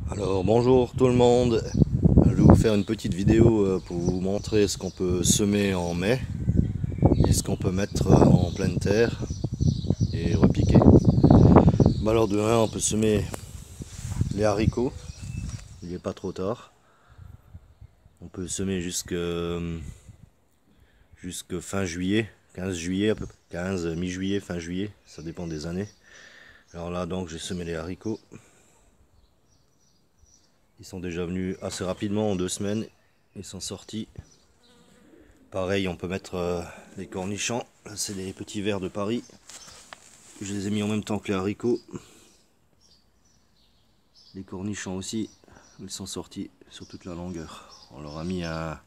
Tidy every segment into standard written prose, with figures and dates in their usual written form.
Alors bonjour tout le monde, je vais vous faire une petite vidéo pour vous montrer ce qu'on peut semer en mai et ce qu'on peut mettre en pleine terre et repiquer. Alors de 1 on peut semer les haricots, il n'est pas trop tard. On peut semer jusque fin juillet, 15 juillet à peu près, 15 mi-juillet, fin juillet, ça dépend des années. Alors là donc j'ai semé les haricots. Ils sont déjà venus assez rapidement, en 2 semaines, ils sont sortis. Pareil, on peut mettre les cornichons. Là, c'est les petits vers de Paris. Je les ai mis en même temps que les haricots. Les cornichons aussi, ils sont sortis sur toute la longueur. On leur a mis un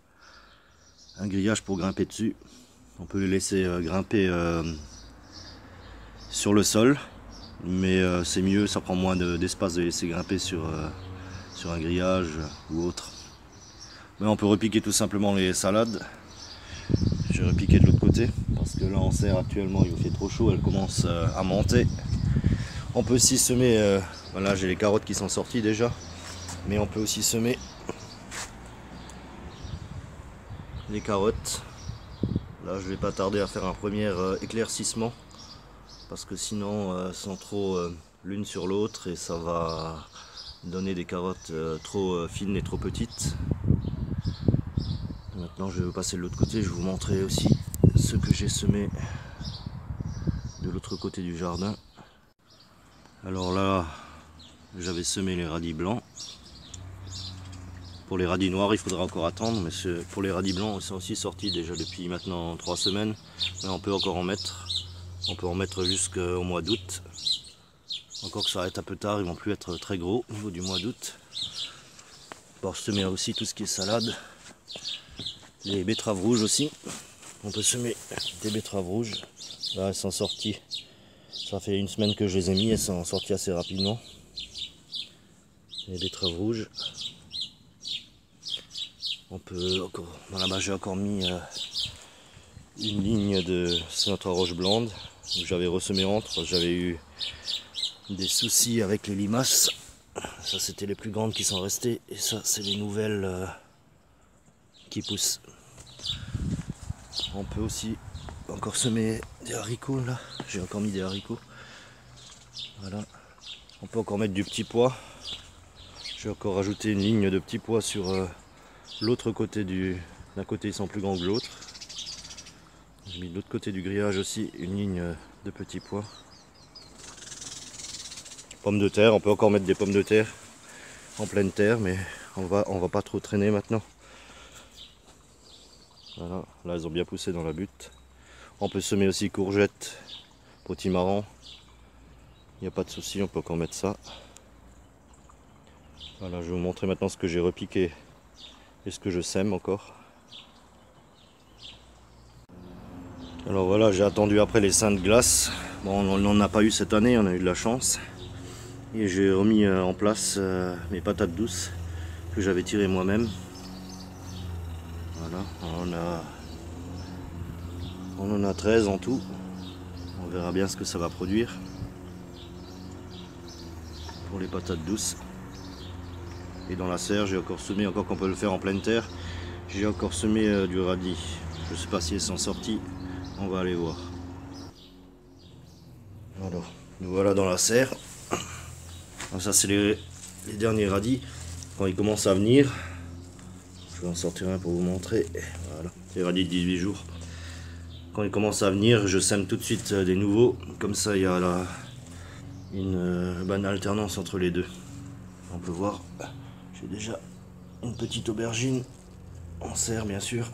grillage pour grimper dessus. On peut les laisser grimper sur le sol, mais c'est mieux, ça prend moins d'espace de laisser grimper sur un grillage ou autre. Mais on peut repiquer tout simplement les salades. Je vais repiquer de l'autre côté parce que là en serre actuellement il fait trop chaud, elle commence à monter. On peut aussi semer, voilà, j'ai les carottes qui sont sorties déjà, mais on peut aussi semer les carottes. Là je vais pas tarder à faire un premier éclaircissement parce que sinon elles sont trop l'une sur l'autre et ça va donner des carottes trop fines et trop petites. Maintenant je vais passer de l'autre côté, je vais vous montrer aussi ce que j'ai semé de l'autre côté du jardin. Alors là j'avais semé les radis blancs. Pour les radis noirs il faudra encore attendre, mais pour les radis blancs ils sont aussi sortis déjà depuis maintenant 3 semaines. Mais on peut encore en mettre, on peut en mettre jusqu'au mois d'août. Encore que ça arrête un peu tard, ils vont plus être très gros au niveau du mois d'août. Bon, je semais aussi tout ce qui est salade. Les betteraves rouges aussi. On peut semer des betteraves rouges. Là elles sont sorties. Ça fait 1 semaine que je les ai mis, elles sont sorties assez rapidement. Les betteraves rouges. On peut encore. Là-bas j'ai encore mis une ligne de notre roche blonde. J'avais ressemé entre. J'avais eu des soucis avec les limaces. Ça c'était les plus grandes qui sont restées. Et ça c'est les nouvelles qui poussent. On peut aussi encore semer des haricots là. J'ai encore mis des haricots. Voilà. On peut encore mettre du petit pois. J'ai encore rajouté une ligne de petits pois sur l'autre côté d'un côté ils sont plus grands que l'autre. J'ai mis de l'autre côté du grillage aussi une ligne de petits pois. Pommes de terre, on peut encore mettre des pommes de terre en pleine terre, mais on va pas trop traîner maintenant. Voilà, là elles ont bien poussé dans la butte. On peut semer aussi courgettes, potimarron. Il n'y a pas de souci, on peut encore mettre ça. Voilà, je vais vous montrer maintenant ce que j'ai repiqué et ce que je sème encore. Alors voilà, j'ai attendu après les seins de glace. Bon, on n'en a pas eu cette année, on a eu de la chance. Et j'ai remis en place mes patates douces que j'avais tirées moi-même. Voilà, on en a 13 en tout. On verra bien ce que ça va produire pour les patates douces. Et dans la serre, j'ai encore semé, encore qu'on peut le faire en pleine terre, j'ai encore semé du radis. Je ne sais pas si elles sont sorties, on va aller voir. Alors, nous voilà dans la serre. Alors ça c'est les derniers radis. Quand ils commencent à venir, je vais en sortir un pour vous montrer. Voilà, les radis de 18 jours. Quand ils commencent à venir, je sème tout de suite des nouveaux. Comme ça, il y a une bonne alternance entre les deux. On peut voir, j'ai déjà une petite aubergine en serre, bien sûr.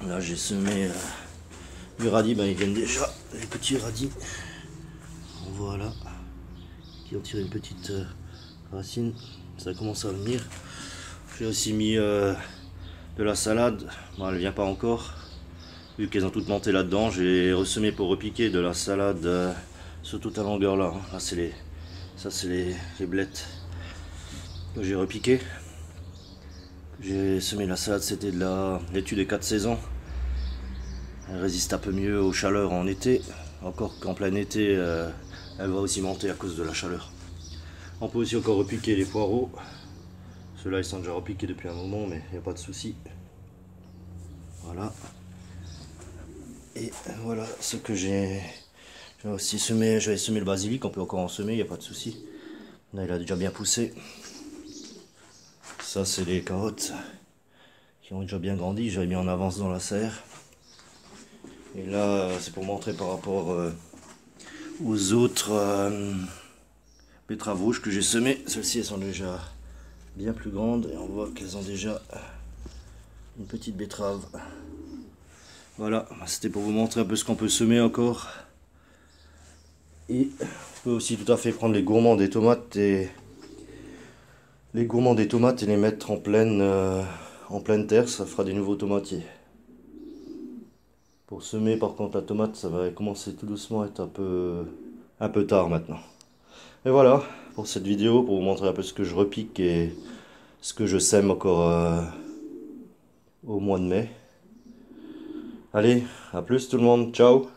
Là, j'ai semé du radis. Ben, ils viennent déjà, les petits radis. Voilà, qui ont tiré une petite racine. Ça commence à venir. J'ai aussi mis de la salade. Bon, elle vient pas encore. Vu qu'elles ont toutes monté là-dedans, j'ai ressemé pour repiquer de la salade sur toute la longueur là. Là c'est les blettes que j'ai repiqué. J'ai semé la salade, c'était de la laitue des 4 saisons. Elle résiste un peu mieux aux chaleurs en été. encore qu'en plein été, elle va aussi monter à cause de la chaleur. On peut aussi encore repiquer les poireaux. Ceux-là, ils sont déjà repiqués depuis un moment, mais il n'y a pas de souci. Voilà. Et voilà ce que j'ai. Je vais aussi semer, je vais semer le basilic, on peut encore en semer, il n'y a pas de souci. Là, il a déjà bien poussé. Ça, c'est les carottes qui ont déjà bien grandi, j'avais mis en avance dans la serre. Et là, c'est pour montrer par rapport aux autres betteraves rouges que j'ai semées. Celles-ci, elles sont déjà bien plus grandes et on voit qu'elles ont déjà une petite betterave. Voilà, c'était pour vous montrer un peu ce qu'on peut semer encore. Et on peut aussi tout à fait prendre les gourmands des tomates et les mettre en pleine terre, ça fera des nouveaux tomatiers. Pour semer par contre la tomate, ça va commencer tout doucement à être un peu tard maintenant. Et voilà pour cette vidéo, pour vous montrer un peu ce que je repique et ce que je sème encore au mois de mai. Allez, à plus tout le monde, ciao!